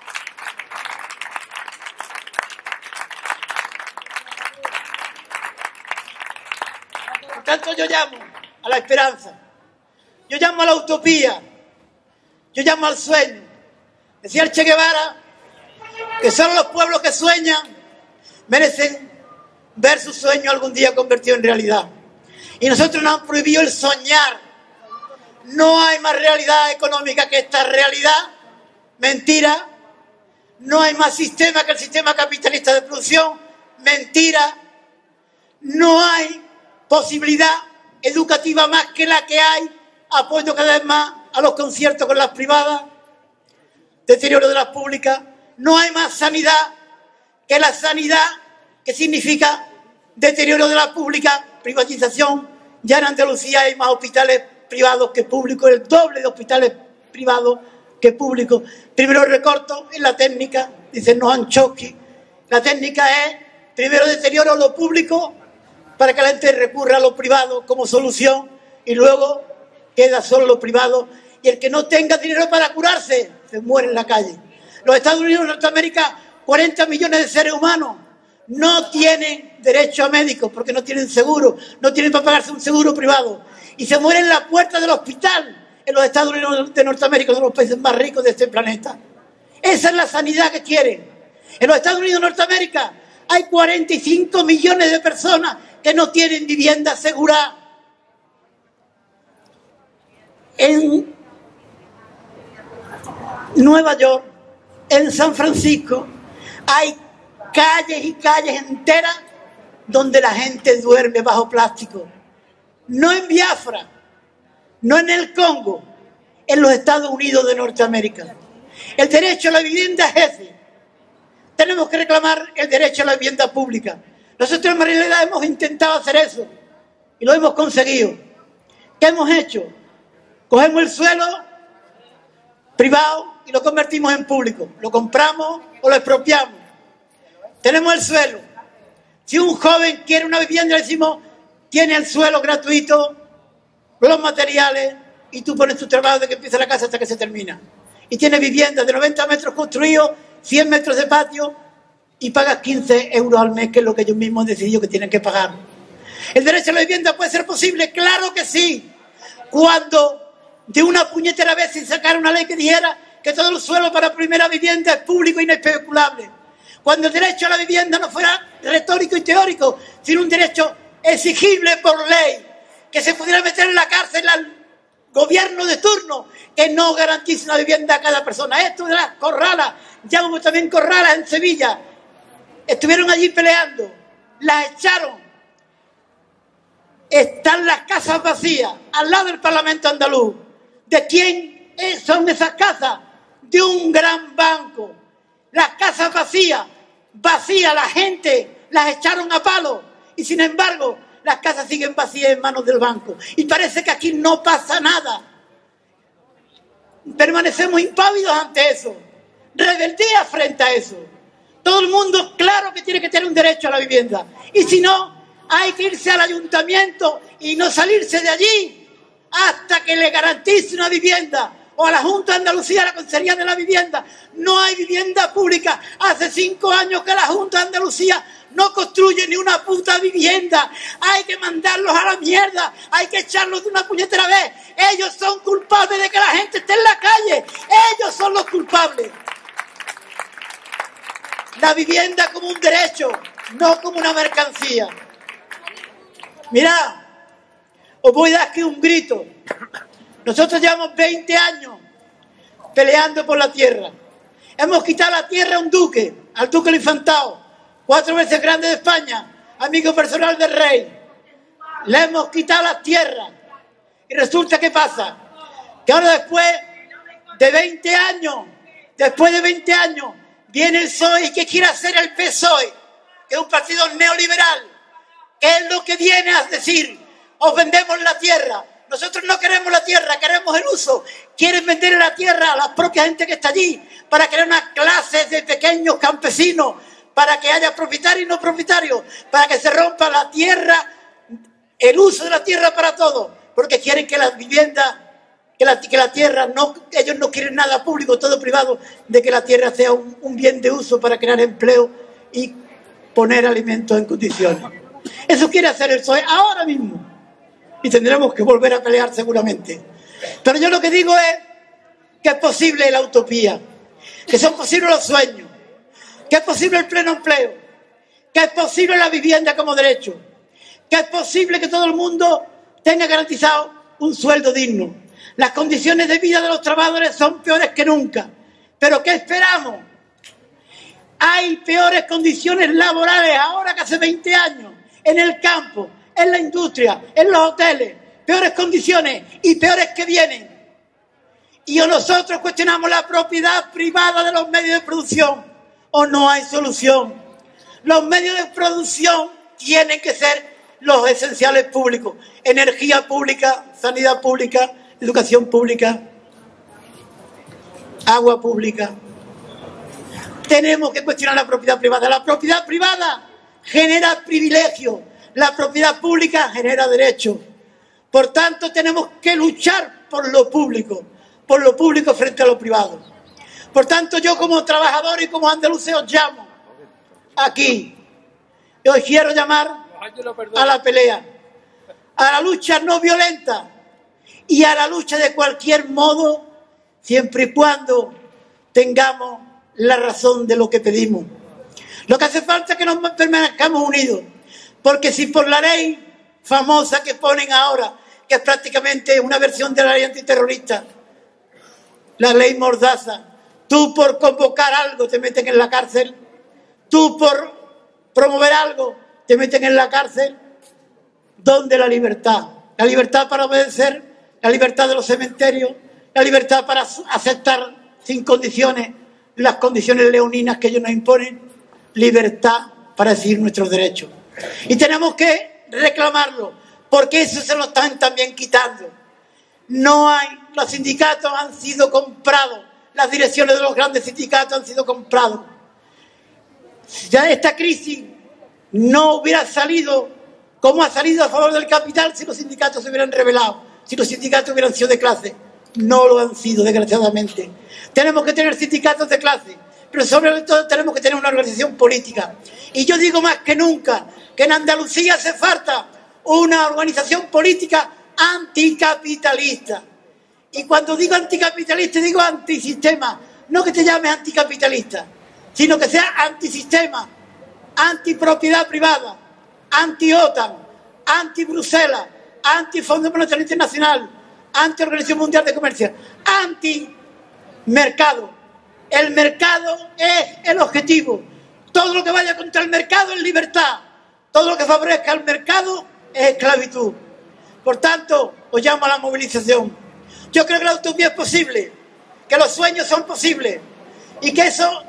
Por tanto, yo llamo a la esperanza, yo llamo a la utopía, yo llamo al sueño. Decía el Che Guevara que solo los pueblos que sueñan merecen ver su sueño algún día convertido en realidad. Y nosotros nos han prohibido el soñar. No hay más realidad económica que esta realidad. Mentira. No hay más sistema que el sistema capitalista de producción. Mentira. No hay posibilidad educativa más que la que hay. Apoyo cada vez más a los conciertos con las privadas. Deterioro de las públicas. No hay más sanidad que la sanidad, que significa deterioro de la pública, privatización. Ya en Andalucía hay más hospitales privados que públicos, el doble de hospitales privados que públicos. Primero recorto en la técnica, dicen Noam Chomsky. La técnica es primero deterioro lo público para que la gente recurra a lo privado como solución y luego queda solo lo privado. Y el que no tenga dinero para curarse se muere en la calle. Los Estados Unidos de Norteamérica, 40 millones de seres humanos, no tienen derecho a médicos porque no tienen seguro, no tienen para pagarse un seguro privado. Y se mueren en la puerta del hospital en los Estados Unidos de Norteamérica, uno de los países más ricos de este planeta. Esa es la sanidad que quieren. En los Estados Unidos de Norteamérica hay 45 millones de personas que no tienen vivienda asegurada. En Nueva York, en San Francisco, hay calles y calles enteras donde la gente duerme bajo plástico. No en Biafra, no en el Congo, en los Estados Unidos de Norteamérica. El derecho a la vivienda es ese. Tenemos que reclamar el derecho a la vivienda pública. Nosotros en realidad hemos intentado hacer eso y lo hemos conseguido. ¿Qué hemos hecho? Cogemos el suelo privado y lo convertimos en público. Lo compramos o lo expropiamos. Tenemos el suelo. Si un joven quiere una vivienda, le decimos, tiene el suelo gratuito, los materiales, y tú pones tu trabajo desde que empieza la casa hasta que se termina. Y tiene viviendas de 90 metros construidos, 100 metros de patio, y pagas 15 euros al mes, que es lo que ellos mismos han decidido que tienen que pagar. ¿El derecho a la vivienda puede ser posible? ¡Claro que sí! Cuando de una puñetera vez se sacara una ley que dijera que todo el suelo para primera vivienda es público e inespeculable. Cuando el derecho a la vivienda no fuera retórico y teórico, sino un derecho exigible por ley, que se pudiera meter en la cárcel al gobierno de turno que no garantice una vivienda a cada persona. Esto de las corralas, llamo también corralas en Sevilla, estuvieron allí peleando, las echaron. Están las casas vacías al lado del Parlamento andaluz. ¿De quién son esas casas? De un gran banco. Las casas vacías, la gente las echaron a palo Y sin embargo, las casas siguen vacías en manos del banco. Y parece que aquí no pasa nada. Permanecemos impávidos ante eso. Rebeldía frente a eso. Todo el mundo, claro que tiene que tener un derecho a la vivienda. Y si no, hay que irse al ayuntamiento y no salirse de allí hasta que le garantice una vivienda. O a la Junta de Andalucía, a la Consejería de la Vivienda. No hay vivienda pública. Hace 5 años que la Junta de Andalucía no construye ni una puta vivienda. Hay que mandarlos a la mierda. Hay que echarlos de una puñetera vez. Ellos son culpables de que la gente esté en la calle. Ellos son los culpables. La vivienda como un derecho, no como una mercancía. Mirad, os voy a dar aquí un grito. Nosotros llevamos 20 años peleando por la tierra. Hemos quitado la tierra a un duque, al duque del Infantado, 4 veces grande de España, amigo personal del rey. Le hemos quitado las tierras. Y resulta que pasa, que ahora después de 20 años, viene el PSOE. ¿Y qué quiere hacer el PSOE? Que es un partido neoliberal. ¿Qué es lo que viene a decir? Os vendemos la tierra. Nosotros no queremos la tierra, queremos el uso. Quieren vender la tierra a la propia gente que está allí para crear una clase de pequeños campesinos, para que haya propietarios y no propietarios, para que se rompa la tierra, el uso de la tierra para todos, porque quieren que las viviendas, que la tierra, no, ellos no quieren nada público, todo privado, de que la tierra sea un bien de uso para crear empleo y poner alimentos en condiciones. Eso quiere hacer el PSOE ahora mismo. Y tendremos que volver a pelear seguramente. Pero yo lo que digo es que es posible la utopía, que son posibles los sueños, que es posible el pleno empleo, que es posible la vivienda como derecho, que es posible que todo el mundo tenga garantizado un sueldo digno. Las condiciones de vida de los trabajadores son peores que nunca. ¿Pero qué esperamos? Hay peores condiciones laborales ahora que hace 20 años, en el campo, en la industria, en los hoteles, peores condiciones y peores que vienen. Y o nosotros cuestionamos la propiedad privada de los medios de producción o no hay solución. Los medios de producción tienen que ser los esenciales públicos: energía pública, sanidad pública, educación pública, agua pública. Tenemos que cuestionar la propiedad privada. La propiedad privada genera privilegios. La propiedad pública genera derechos. Por tanto, tenemos que luchar por lo público frente a lo privado. Por tanto, yo como trabajador y como andaluz os llamo aquí. Y os quiero llamar a la pelea, a la lucha no violenta y a la lucha de cualquier modo, siempre y cuando tengamos la razón de lo que pedimos. Lo que hace falta es que nos permanezcamos unidos. Porque si por la ley famosa que ponen ahora, que es prácticamente una versión de la ley antiterrorista, la ley Mordaza, tú por convocar algo te meten en la cárcel, tú por promover algo te meten en la cárcel, ¿dónde la libertad? La libertad para obedecer, la libertad de los cementerios, la libertad para aceptar sin condiciones las condiciones leoninas que ellos nos imponen, libertad para decidir nuestros derechos. Y tenemos que reclamarlo, porque eso se lo están también quitando. No hay, los sindicatos han sido comprados, las direcciones de los grandes sindicatos han sido comprados. Ya esta crisis no hubiera salido como ha salido a favor del capital si los sindicatos se hubieran rebelado, si los sindicatos hubieran sido de clase. No lo han sido, desgraciadamente. Tenemos que tener sindicatos de clase, pero sobre todo tenemos que tener una organización política. Y yo digo más que nunca que en Andalucía hace falta una organización política anticapitalista. Y cuando digo anticapitalista digo antisistema. No que te llames anticapitalista, sino que sea antisistema, antipropiedad privada, anti-OTAN, anti-Bruselas, anti-Fondo Monetario Internacional, anti-Organización Mundial de Comercio, anti-mercado. El mercado es el objetivo. Todo lo que vaya contra el mercado es libertad. Todo lo que favorezca el mercado es esclavitud. Por tanto, os llamo a la movilización. Yo creo que la utopía es posible, que los sueños son posibles y que eso,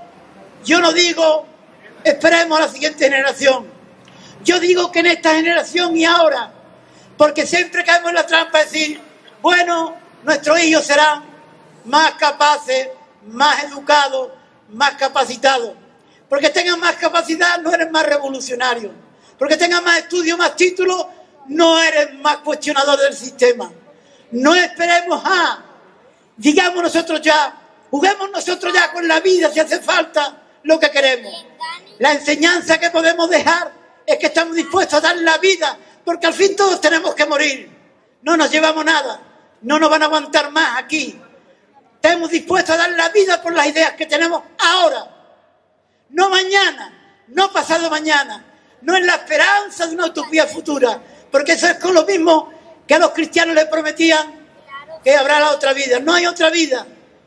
yo no digo, esperemos a la siguiente generación. Yo digo que en esta generación y ahora, porque siempre caemos en la trampa de decir, bueno, nuestros hijos serán más capaces, más educados, más capacitados. Porque tengan más capacidad no eres más revolucionario. Porque tengan más estudios, más títulos, no eres más cuestionador del sistema. No esperemos digamos nosotros ya, juguemos nosotros ya con la vida si hace falta lo que queremos. La enseñanza que podemos dejar es que estamos dispuestos a dar la vida, porque al fin todos tenemos que morir. No nos llevamos nada, no nos van a aguantar más aquí. Estamos dispuestos a dar la vida por las ideas que tenemos ahora. No mañana, no pasado mañana, no en la esperanza de una utopía futura, porque eso es con lo mismo que a los cristianos les prometían que habrá la otra vida. No hay otra vida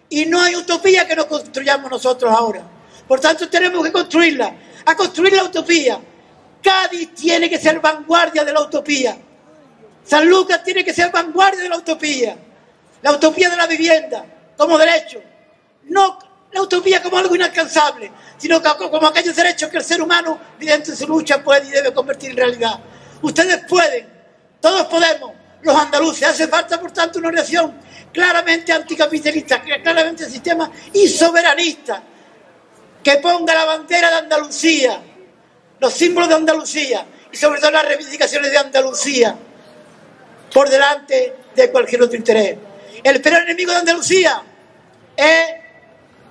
y no hay utopía que no construyamos nosotros ahora. Por tanto, tenemos que construirla, a construir la utopía. Cádiz tiene que ser vanguardia de la utopía. San Lucas tiene que ser vanguardia de la utopía de la vivienda como derecho. No la utopía como algo inalcanzable, sino como aquellos derechos que el ser humano, mediante su lucha, puede y debe convertir en realidad. Ustedes pueden, todos podemos, los andaluces. Hace falta, por tanto, una nación claramente anticapitalista, claramente sistema y soberanista, que ponga la bandera de Andalucía, los símbolos de Andalucía y sobre todo las reivindicaciones de Andalucía por delante de cualquier otro interés. El peor enemigo de Andalucía es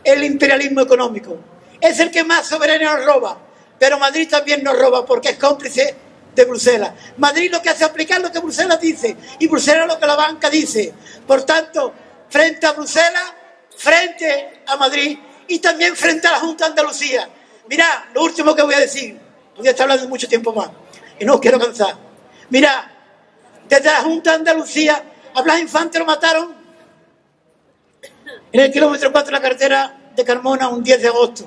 el imperialismo económico. Es el que más soberanía nos roba, pero Madrid también nos roba porque es cómplice de Bruselas. Madrid lo que hace es aplicar lo que Bruselas dice y Bruselas lo que la banca dice. Por tanto, frente a Bruselas, frente a Madrid y también frente a la Junta de Andalucía. Mirá, lo último que voy a decir, podría estar hablando mucho tiempo más y no os quiero cansar. Mirá, desde la Junta de Andalucía, a Blas Infante lo mataron en el kilómetro 4 de la carretera de Carmona un 10 de agosto.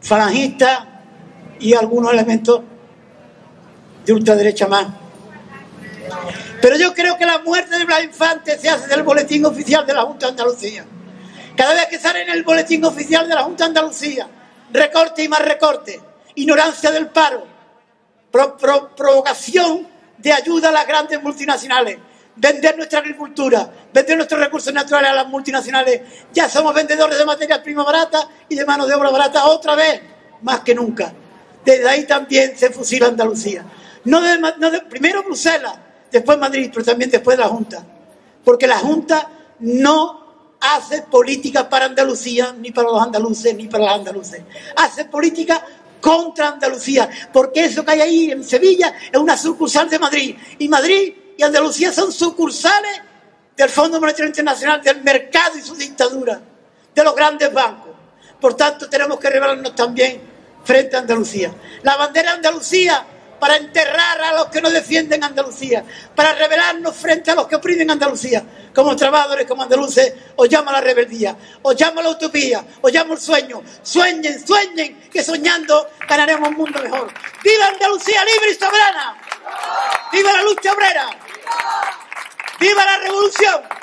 Falangistas y algunos elementos de ultraderecha más. Pero yo creo que la muerte de Blas Infante se hace del boletín oficial de la Junta de Andalucía. Cada vez que sale en el boletín oficial de la Junta de Andalucía, recorte y más recorte, ignorancia del paro, provocación de ayuda a las grandes multinacionales, vender nuestra agricultura, vender nuestros recursos naturales a las multinacionales. Ya somos vendedores de materias primas baratas y de mano de obra barata otra vez, más que nunca. Desde ahí también se fusila Andalucía. Primero Bruselas, después Madrid, pero también después la Junta. Porque la Junta no hace política para Andalucía, ni para los andaluces, ni para las andaluces. Hace política contra Andalucía, porque eso que hay ahí en Sevilla es una sucursal de Madrid. Y Madrid y Andalucía son sucursales del Fondo Monetario Internacional, del mercado y su dictadura, de los grandes bancos. Por tanto, tenemos que rebelarnos también frente a Andalucía. La bandera de Andalucía para enterrar a los que no defienden Andalucía, para rebelarnos frente a los que oprimen Andalucía. Como trabajadores, como andaluces, os llamo a la rebeldía, os llamo a la utopía, os llamo al sueño. Sueñen, sueñen, que soñando ganaremos un mundo mejor. ¡Viva Andalucía libre y soberana! ¡Viva la lucha obrera! ¡Viva la revolución!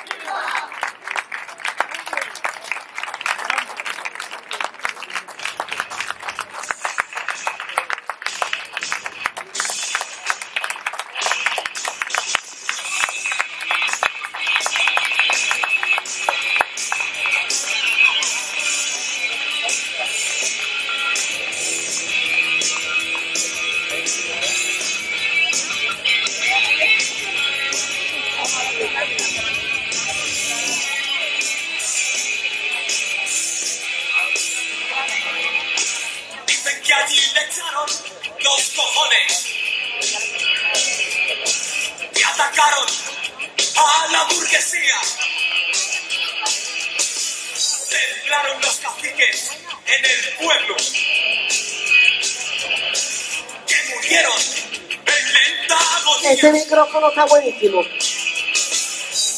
Este micrófono está buenísimo.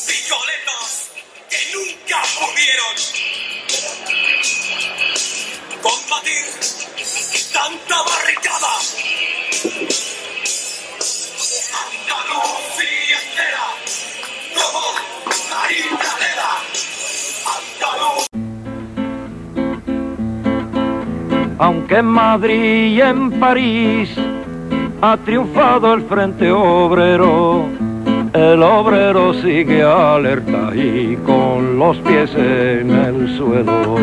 Picoletos que nunca pudieron combatir tanta barricada. Andalucía entera, como Marín Galera. Aunque en Madrid y en París Ha triunfado el Frente Obrero, el obrero sigue alerta y con los pies en el suelo.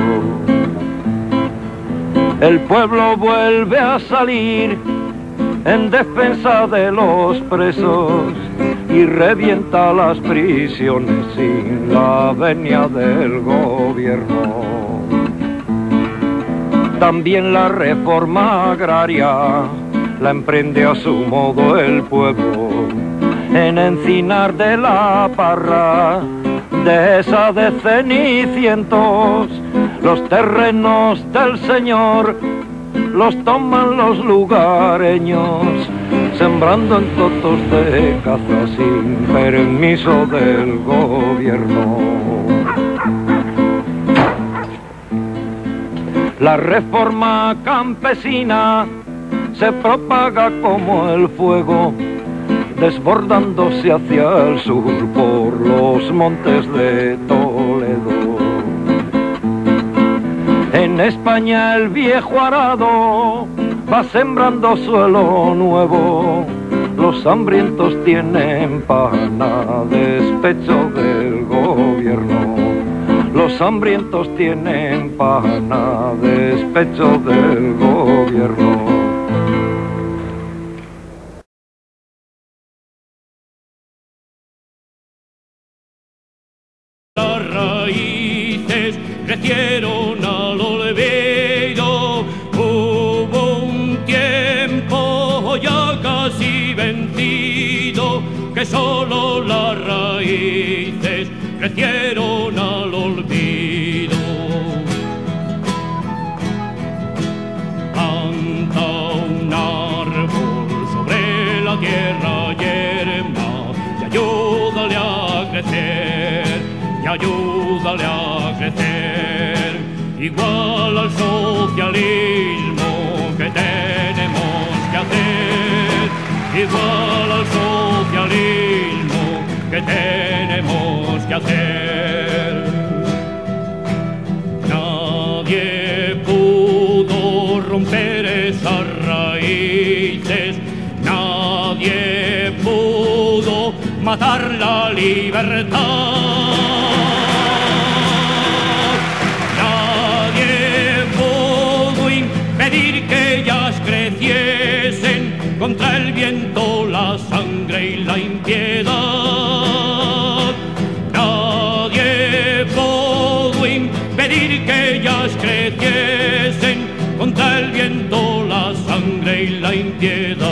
El pueblo vuelve a salir en defensa de los presos y revienta las prisiones sin la venia del gobierno. También la reforma agraria la emprende a su modo el pueblo, en Encinar de la Parra, Dehesa de Cenicientos, los terrenos del señor los toman los lugareños, sembrando en totos de caza sin permiso del gobierno. La reforma campesina se propaga como el fuego, desbordándose hacia el sur por los montes de Toledo. En España el viejo arado va sembrando suelo nuevo, los hambrientos tienen pan a despecho del gobierno. Los hambrientos tienen pan a despecho del gobierno. Las raíces crecieron al olvido, hubo un tiempo ya casi vencido, que solo las raíces crecieron al olvido. Planta un árbol sobre la tierra yerma y ayúdale a crecer, y ayúdale a crecer, igual al socialismo que tenemos que hacer, igual al socialismo que tenemos que hacer. Nadie pudo romper esas raíces, nadie pudo matar la libertad. Nadie pudo impedir que ellas creciesen contra el viento, la sangre y la impiedad. Nadie pudo impedir que ellas creciesen contra el viento, la sangre y la impiedad.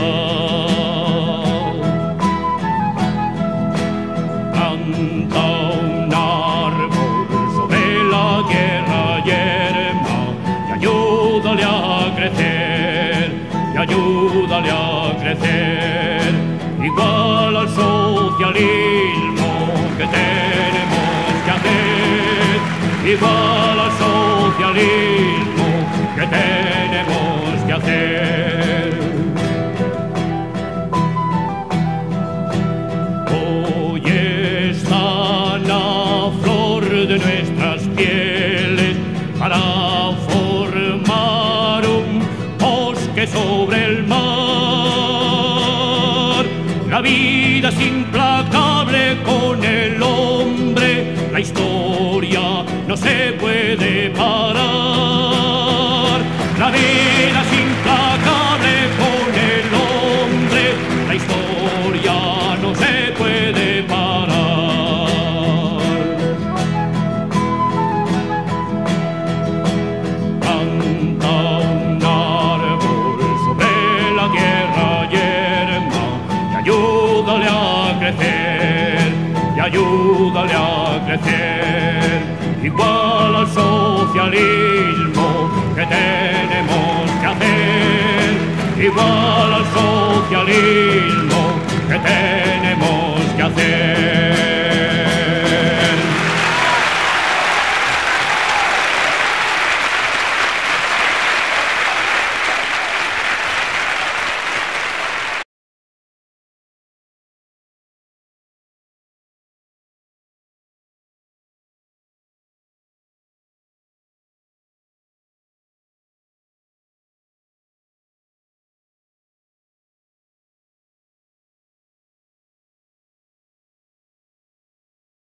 Planta un árbol sobre la tierra yerma y ayúdale a crecer, y ayúdale a crecer, igual al socialismo que tenemos que hacer, igual al socialismo que tenemos que hacer. Hoy están a flor de nuestras pieles para formar un bosque sobre el mar. La vida es implacable con el hombre, la historia no se puede parar. La vida es implacable con el hombre, la historia no se puede parar. Planta un árbol sobre la tierra yerma y ayúdale a crecer, y ayúdale a crecer, igual al socialismo que tenemos que hacer, igual al socialismo